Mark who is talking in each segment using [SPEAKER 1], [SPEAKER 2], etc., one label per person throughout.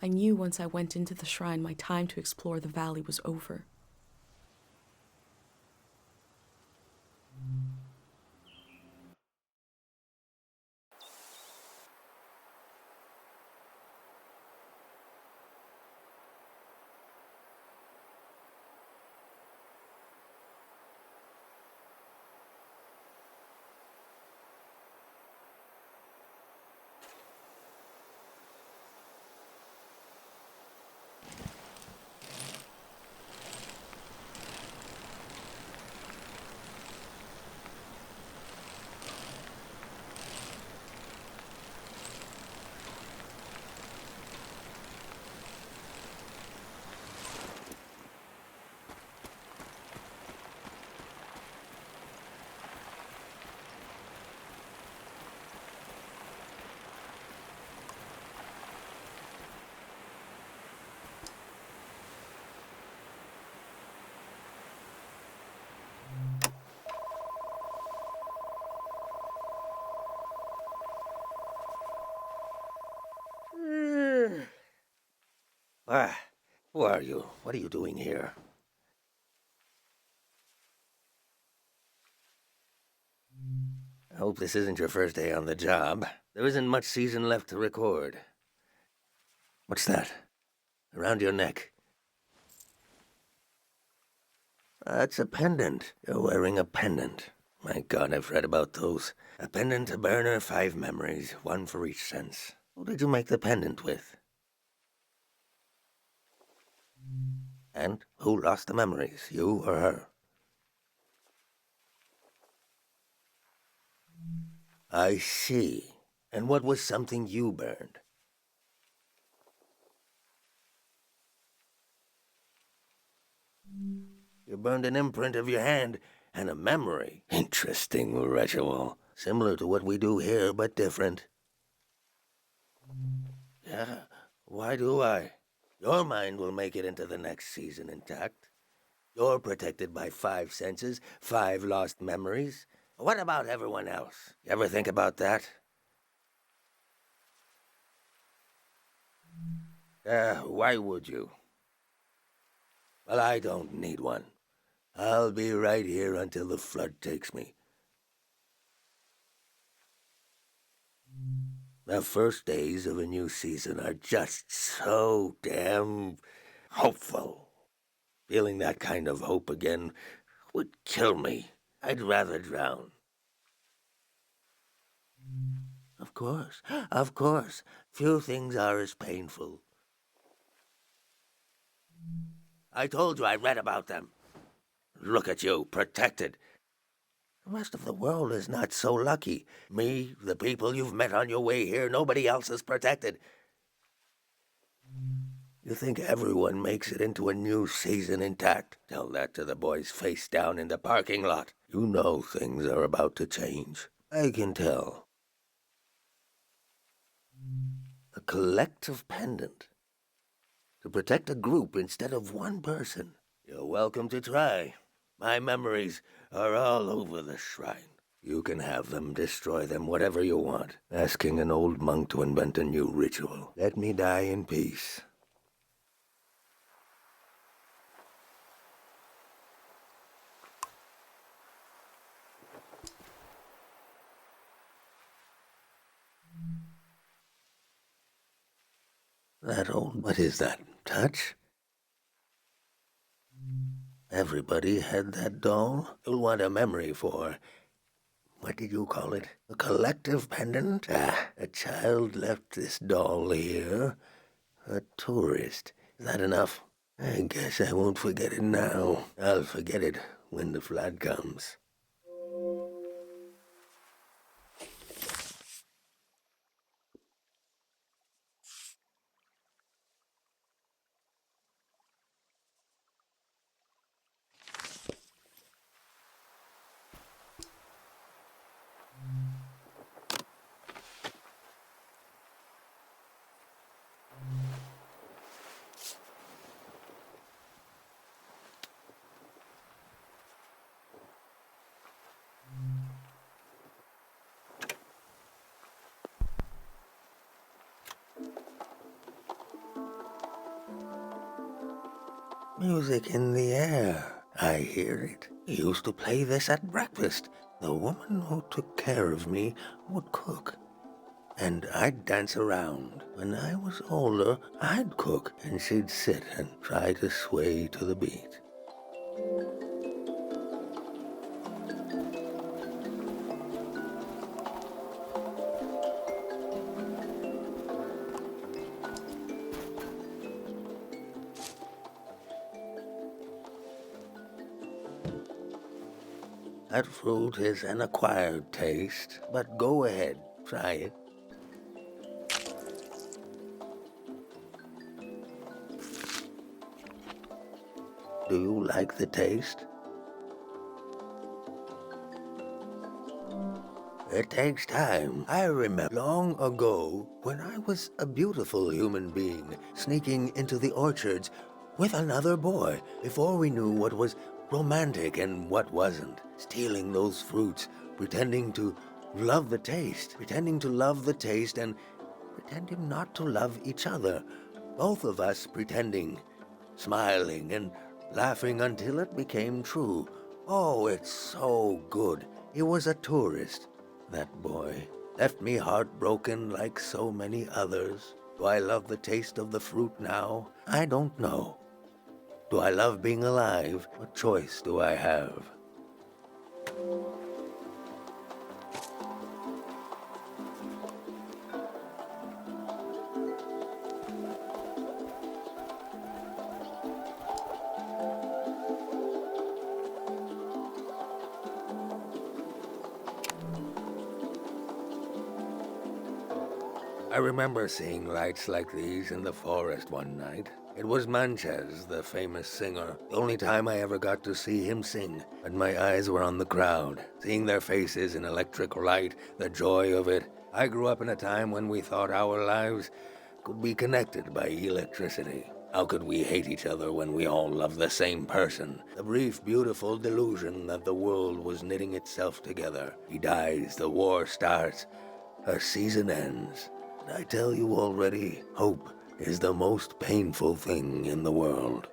[SPEAKER 1] I knew once I went into the shrine my time to explore the valley was over.
[SPEAKER 2] Ah, who are you? What are you doing here? I hope this isn't your first day on the job. There isn't much season left to record. What's that? Around your neck? It's a pendant. You're wearing a pendant. My God, I've read about those. A pendant, a burner, 5 memories, one for each sense. Who did you make the pendant with? And who lost the memories, you or her? I see. And what was something you burned? You burned an imprint of your hand and a memory. Interesting ritual. Similar to what we do here, but different. Yeah, why do I? Your mind will make it into the next season intact. You're protected by 5 senses, 5 lost memories. What about everyone else? You ever think about that? Why would you? Well, I don't need one. I'll be right here until the flood takes me. The first days of a new season are just so damn hopeful. Feeling that kind of hope again would kill me. I'd rather drown. Of course, of course. Few things are as painful. I told you I read about them. Look at you, protected. The rest of the world is not so lucky. Me, the people you've met on your way here, nobody else is protected. You think everyone makes it into a new season intact? Tell that to the boys face down in the parking lot. You know things are about to change. I can tell. A collective pendant. To protect a group instead of one person. You're welcome to try. My memories are all over the shrine. You can have them, destroy them, whatever you want. Asking an old monk to invent a new ritual. Let me die in peace. What is that? Touch? Everybody had that doll. You'll want a memory for, what did you call it? A collective pendant? A child left this doll here. A tourist. Is that enough? I guess I won't forget it now. I'll forget it when the flood comes. Music in the air. I hear it. He used to play this at breakfast. The woman who took care of me would cook, and I'd dance around. When I was older, I'd cook, and she'd sit and try to sway to the beat. That fruit is an acquired taste, but go ahead, try it. Do you like the taste? It takes time. I remember long ago when I was a beautiful human being sneaking into the orchards with another boy before we knew what was romantic and what wasn't. Stealing those fruits, pretending to love the taste, and pretending not to love each other. Both of us pretending, smiling and laughing until it became true. Oh, it's so good. He was a tourist, that boy. Left me heartbroken like so many others. Do I love the taste of the fruit now? I don't know. Do I love being alive? What choice do I have? I remember seeing lights like these in the forest one night. It was Manches, the famous singer. The only time I ever got to see him sing, but my eyes were on the crowd, seeing their faces in electric light, the joy of it. I grew up in a time when we thought our lives could be connected by electricity. How could we hate each other when we all love the same person? The brief, beautiful delusion that the world was knitting itself together. He dies, the war starts, a season ends. I tell you already, hope is the most painful thing in the world.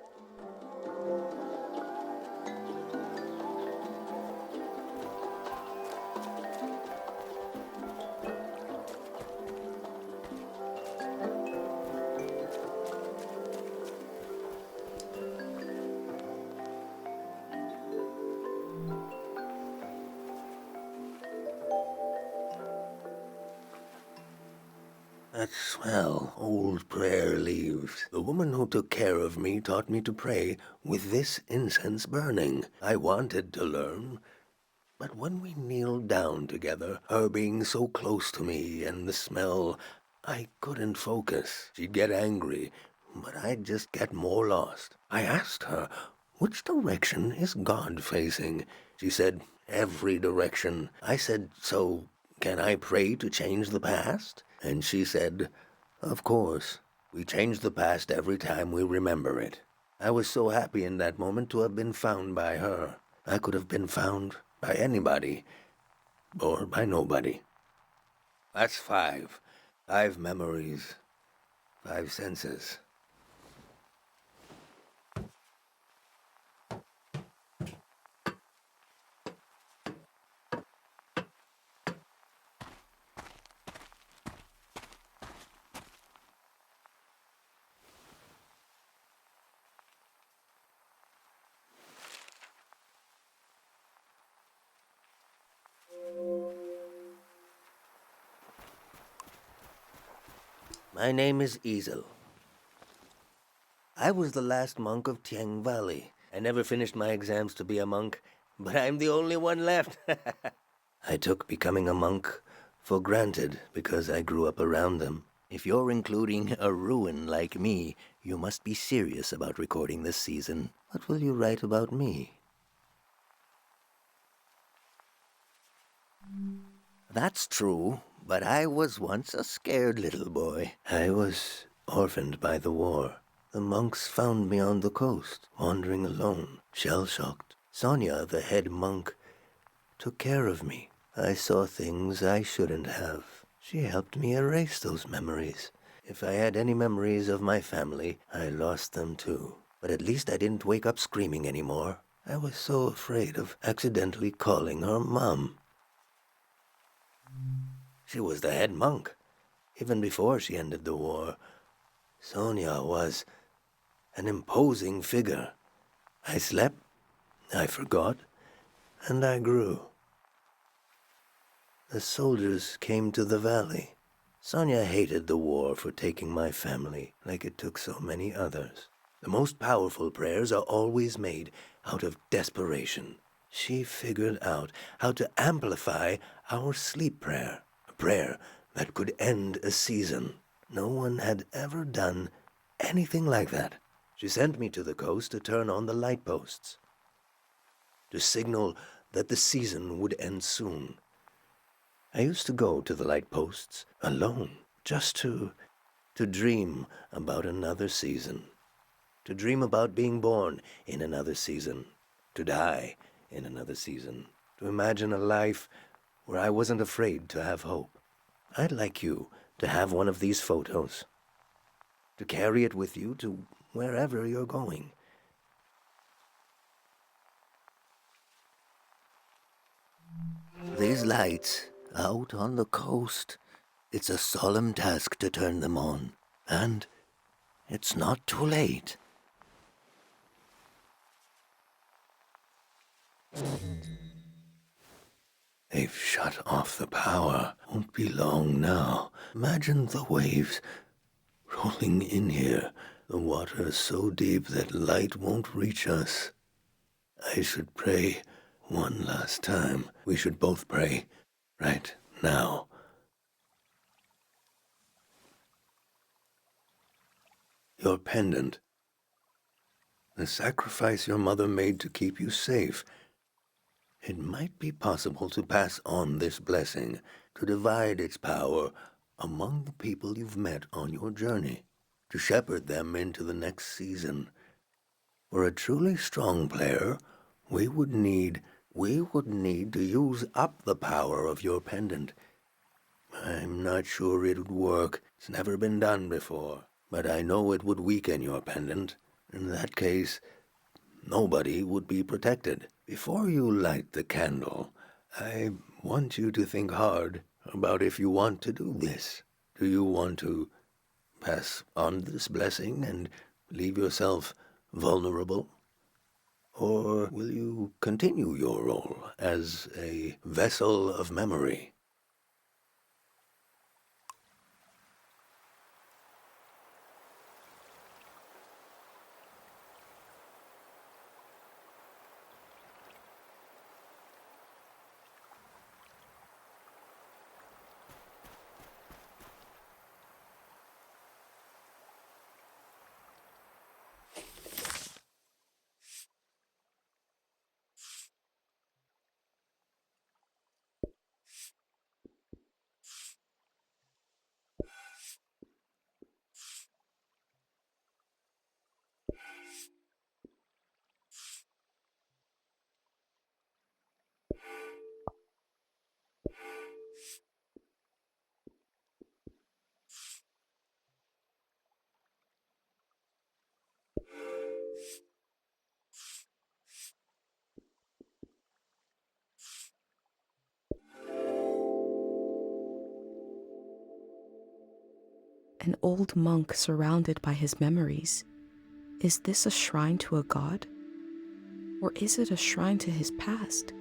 [SPEAKER 2] That swell, old prayer leaves. The woman who took care of me taught me to pray with this incense burning. I wanted to learn, but when we kneeled down together, her being so close to me and the smell, I couldn't focus. She'd get angry, but I'd just get more lost. I asked her, which direction is God facing? She said, every direction. I said, so can I pray to change the past? And she said, of course. We change the past every time we remember it. I was so happy in that moment to have been found by her. I could have been found by anybody, or by nobody. That's 5. 5 memories, 5 senses. My name is Easel. I was the last monk of Tieng Valley. I never finished my exams to be a monk, but I'm the only one left. I took becoming a monk for granted because I grew up around them. If you're including a ruin like me, you must be serious about recording this season. What will you write about me? That's true, but I was once a scared little boy. I was orphaned by the war. The monks found me on the coast, wandering alone, shell-shocked. Sonia, the head monk, took care of me. I saw things I shouldn't have. She helped me erase those memories. If I had any memories of my family, I lost them too. But at least I didn't wake up screaming anymore. I was so afraid of accidentally calling her Mom. She was the head monk, even before she ended the war. Sonia was an imposing figure. I slept, I forgot, and I grew. The soldiers came to the valley. Sonia hated the war for taking my family, like it took so many others. The most powerful prayers are always made out of desperation. She figured out how to amplify our sleep prayer, a prayer that could end a season. No one had ever done anything like that. She sent me to the coast to turn on the light posts, to signal that the season would end soon. I used to go to the light posts alone, just to dream about another season, to dream about being born in another season, to die in another season, to imagine a life where I wasn't afraid to have hope. I'd like you to have one of these photos, to carry it with you to wherever you're going. These lights out on the coast, it's a solemn task to turn them on, and it's not too late. They've shut off the power. Won't be long now. Imagine the waves rolling in here. The water is so deep that light won't reach us. I should pray one last time. We should both pray right now. Your pendant. The sacrifice your mother made to keep you safe. It might be possible to pass on this blessing, to divide its power among the people you've met on your journey, to shepherd them into the next season. For a truly strong player, we would need to use up the power of your pendant. I'm not sure it would work. It's never been done before. But I know it would weaken your pendant. In that case, nobody would be protected. Before you light the candle, I want you to think hard about if you want to do this. Do you want to pass on this blessing and leave yourself vulnerable? Or will you continue your role as a vessel of memory?
[SPEAKER 1] An old monk surrounded by his memories. Is this a shrine to a god? Or is it a shrine to his past?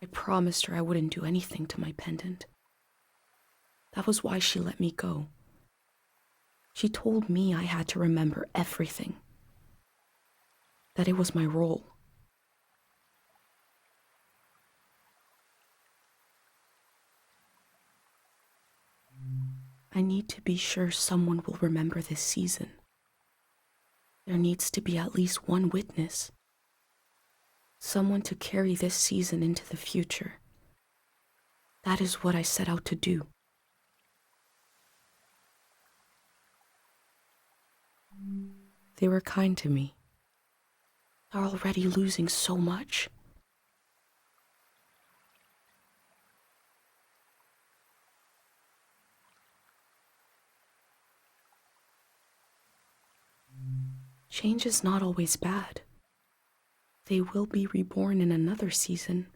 [SPEAKER 1] I promised her I wouldn't do anything to my pendant. That was why she let me go. She told me I had to remember everything, that it was my role. I need to be sure someone will remember this season. There needs to be at least one witness. Someone to carry this season into the future. That is what I set out to do. They were kind to me. They're already losing so much. Change is not always bad. They will be reborn in another season.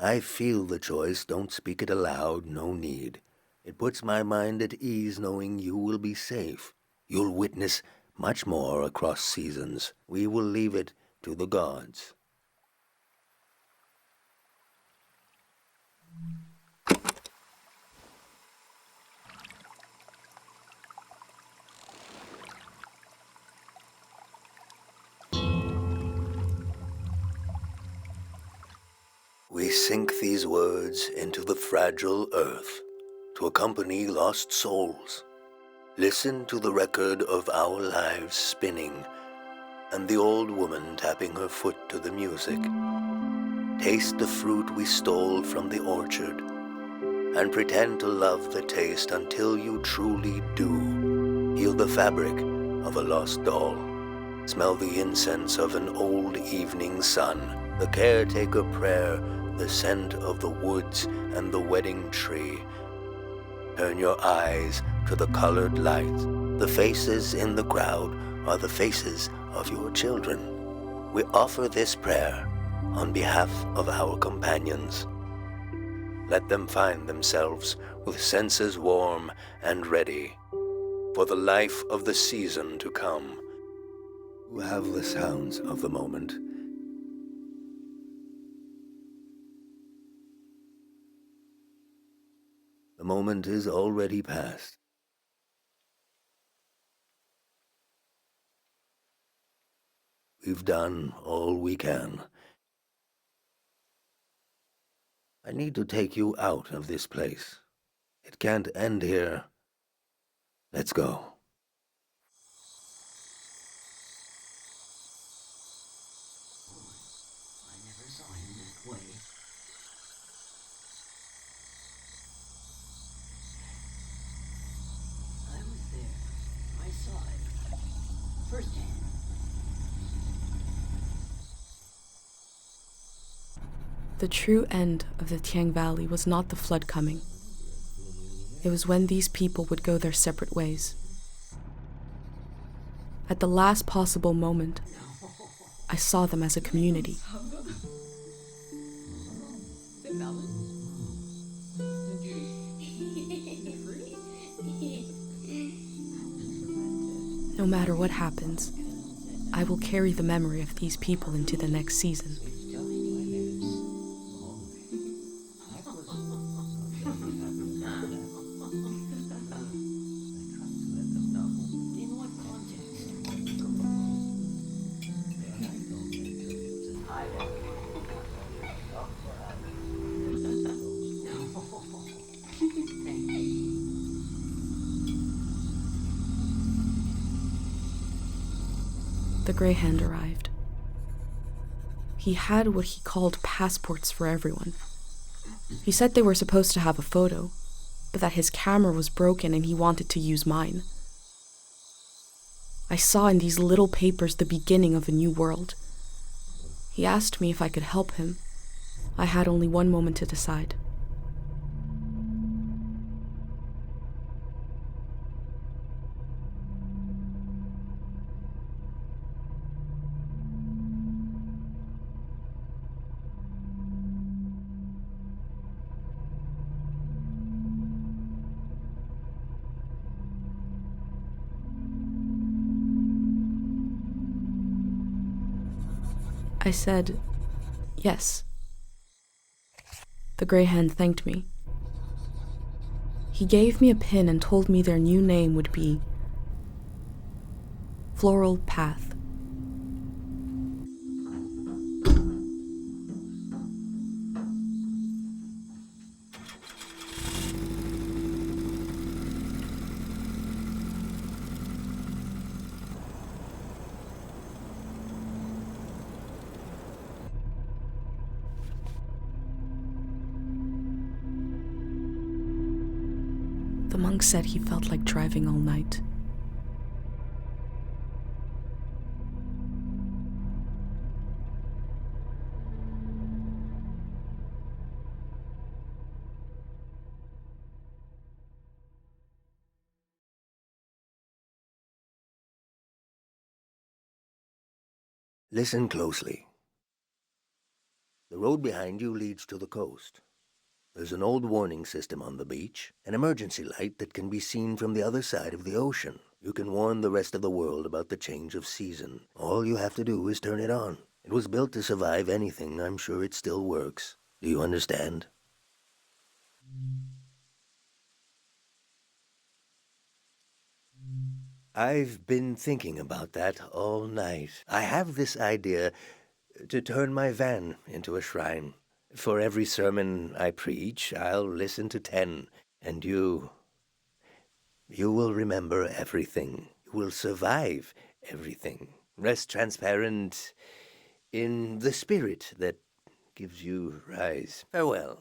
[SPEAKER 2] I feel the choice, don't speak it aloud, no need. It puts my mind at ease knowing you will be safe. You'll witness much more across seasons. We will leave it to the gods. We sink these words into the fragile earth to accompany lost souls. Listen to the record of our lives spinning and the old woman tapping her foot to the music. Taste the fruit we stole from the orchard and pretend to love the taste until you truly do. Feel the fabric of a lost doll. Smell the incense of an old evening sun, the caretaker prayer, the scent of the woods and the wedding tree. Turn your eyes to the colored lights. The faces in the crowd are the faces of your children. We offer this prayer on behalf of our companions. Let them find themselves with senses warm and ready for the life of the season to come. You have the sounds of the moment. The moment is already past. We've done all we can. I need to take you out of this place. It can't end here. Let's go.
[SPEAKER 3] I never saw him that way. I was there. I saw it. Firsthand.
[SPEAKER 1] The true end of the Tieng Valley was not the flood coming. It was when these people would go their separate ways. At the last possible moment, I saw them as a community. No matter what happens, I will carry the memory of these people into the next season. The gray hand arrived. He had what he called passports for everyone. He said they were supposed to have a photo, but that his camera was broken and he wanted to use mine. I saw in these little papers the beginning of a new world. He asked me if I could help him. I had only one moment to decide. I said, yes. The gray hand thanked me. He gave me a pin and told me their new name would be Floral Path. The monk said he felt like driving all night.
[SPEAKER 2] Listen closely. The road behind you leads to the coast. There's an old warning system on the beach, an emergency light that can be seen from the other side of the ocean. You can warn the rest of the world about the change of season. All you have to do is turn it on. It was built to survive anything. I'm sure it still works. Do you understand? I've been thinking about that all night. I have this idea to turn my van into a shrine. For every sermon I preach, I'll listen to 10, and you will remember everything. You will survive everything. Rest transparent in the spirit that gives you rise. Farewell.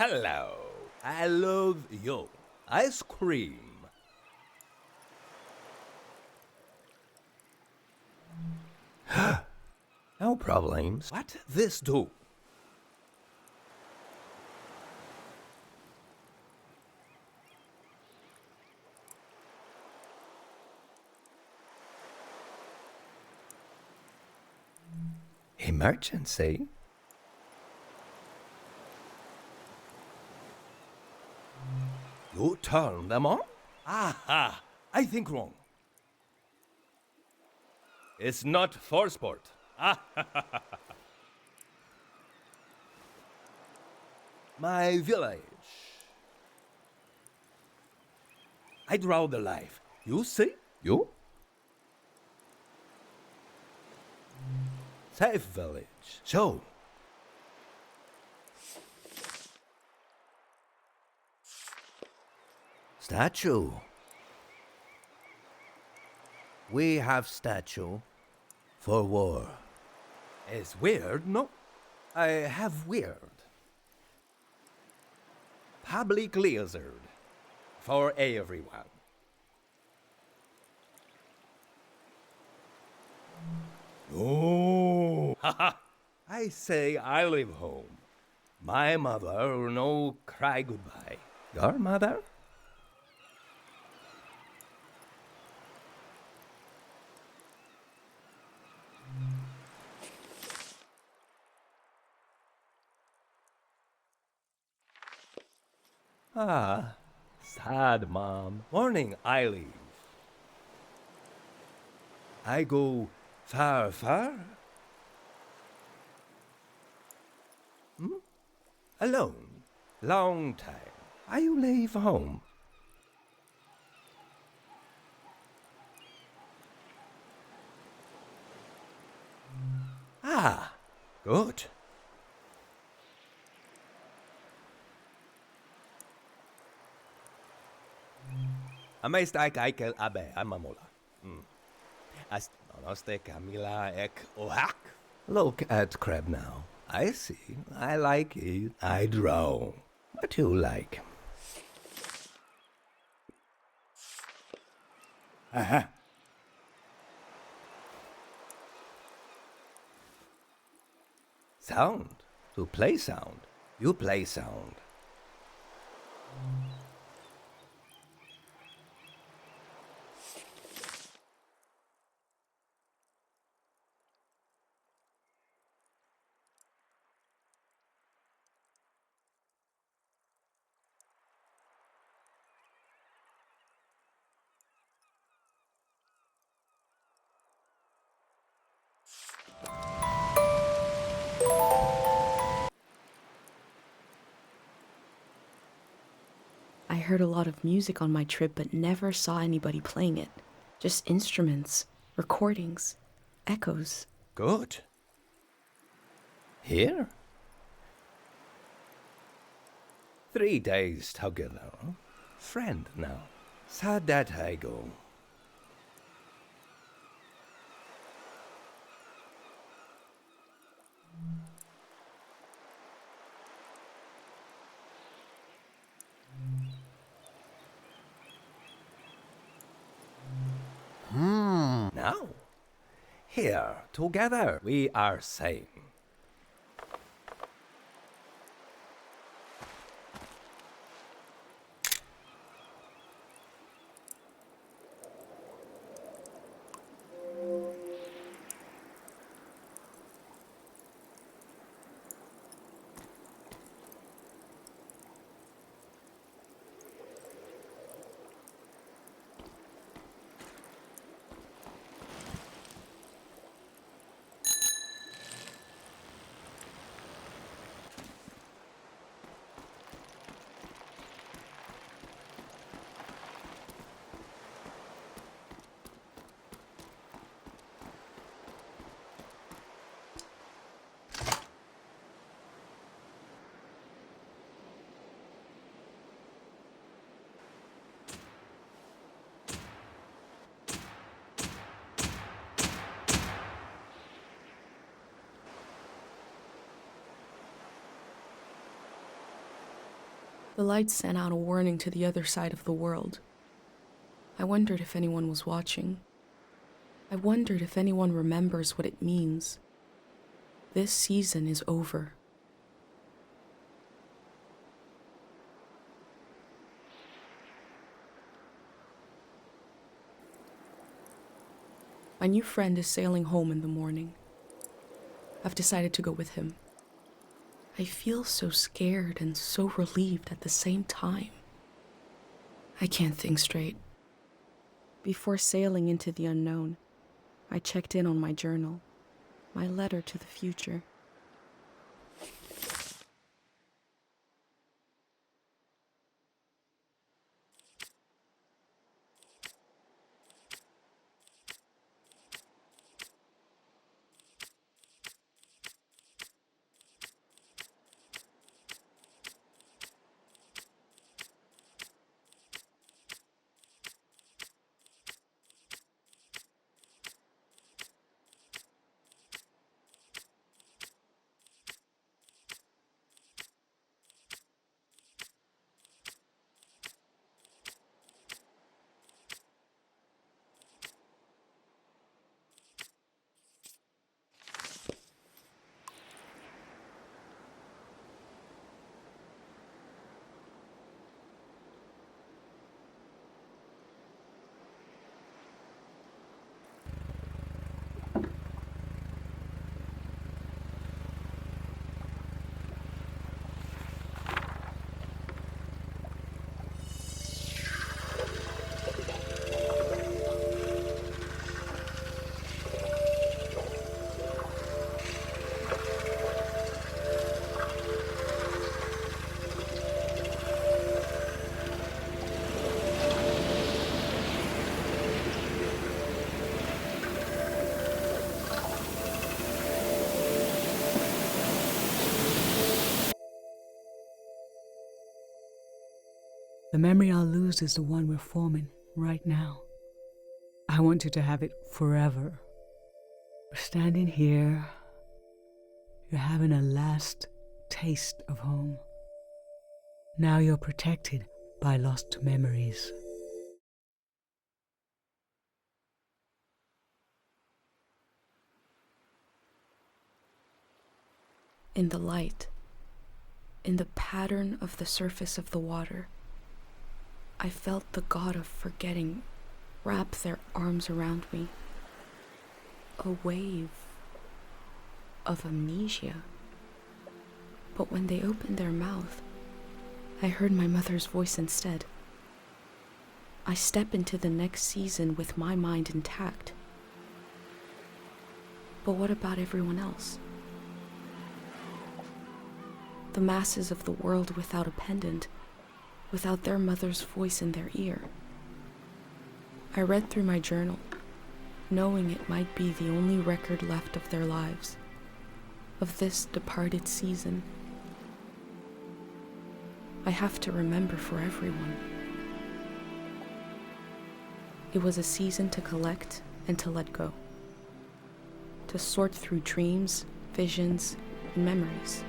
[SPEAKER 4] Hello. I love you. Ice cream. No problems. What this do? Emergency? You turn them on? Aha! I think wrong. It's not for sport. My village. I draw the life. You see? You? Safe village. So. Statue. We have statue for war. It's weird, no? I have weird. Public lizard. For everyone. Oh! Haha! I say I live home. My mother no cry goodbye. Your mother? Ah, sad mom. Morning I leave. I go far, far. Alone. Long time. I leave home. Ah, good. Amestak aikel abe amamola. Nonoste Camila ek ohak. Look at crab now. I see. I like it. I draw. What you like? Aha. Sound. To play sound. You play sound.
[SPEAKER 1] I heard a lot of music on my trip, but never saw anybody playing it. Just instruments, recordings, echoes.
[SPEAKER 4] Good. Here? 3 days together. Friend now. Sad that I go. Now, here, together, we are same.
[SPEAKER 1] The lights sent out a warning to the other side of the world. I wondered if anyone was watching. I wondered if anyone remembers what it means. This season is over. My new friend is sailing home in the morning. I've decided to go with him. I feel so scared and so relieved at the same time. I can't think straight. Before sailing into the unknown, I checked in on my journal, my letter to the future.
[SPEAKER 5] The memory I'll lose is the one we're forming right now. I want you to have it forever. We're standing here. You're having a last taste of home. Now you're protected by lost memories.
[SPEAKER 1] In the light, in the pattern of the surface of the water, I felt the god of forgetting wrap their arms around me. A wave of amnesia. But when they opened their mouth, I heard my mother's voice instead. I step into the next season with my mind intact. But what about everyone else? The masses of the world without a pendant, without their mother's voice in their ear. I read through my journal, knowing it might be the only record left of their lives, of this departed season. I have to remember for everyone. It was a season to collect and to let go, to sort through dreams, visions, and memories,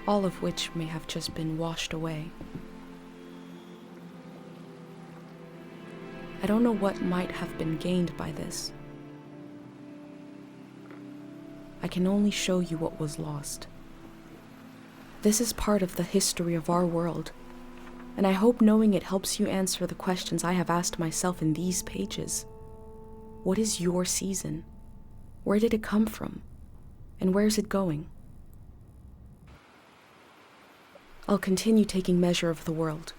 [SPEAKER 1] all of which may have just been washed away. I don't know what might have been gained by this. I can only show you what was lost. This is part of the history of our world, and I hope knowing it helps you answer the questions I have asked myself in these pages. What is your season? Where did it come from? And where is it going? I'll continue taking measure of the world,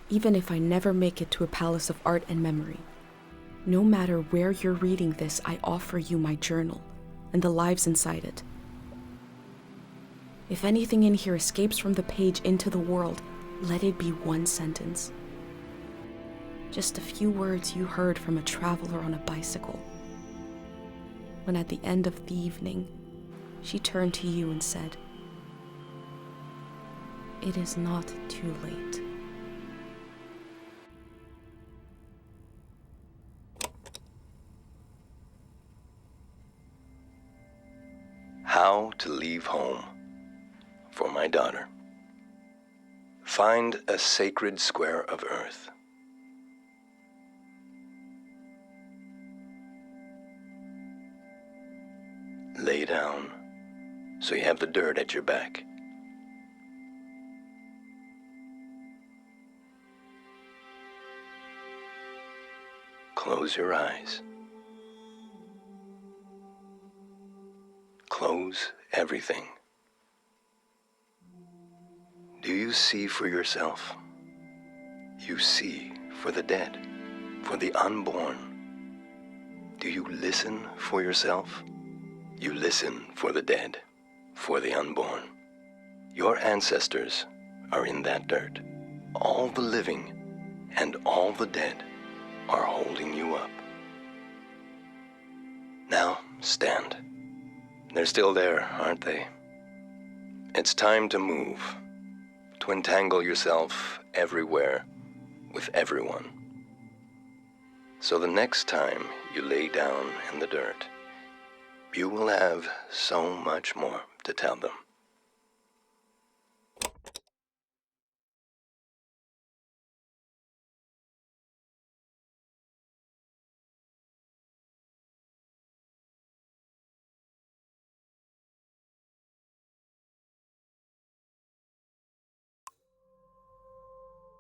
[SPEAKER 1] even if I never make it to a palace of art and memory. No matter where you're reading this, I offer you my journal and the lives inside it. If anything in here escapes from the page into the world, let it be one sentence. Just a few words you heard from a traveler on a bicycle. When at the end of the evening, she turned to you and said, "It is not too late."
[SPEAKER 6] How to Leave Home, for my daughter. Find a sacred square of earth. Lay down so you have the dirt at your back. Close your eyes. Close everything. Do you see for yourself? You see for the dead, for the unborn. Do you listen for yourself? You listen for the dead, for the unborn. Your ancestors are in that dirt. All the living and all the dead are holding you up. Now, stand. They're still there, aren't they? It's time to move, to entangle yourself everywhere with everyone. So the next time you lay down in the dirt, you will have so much more to tell them.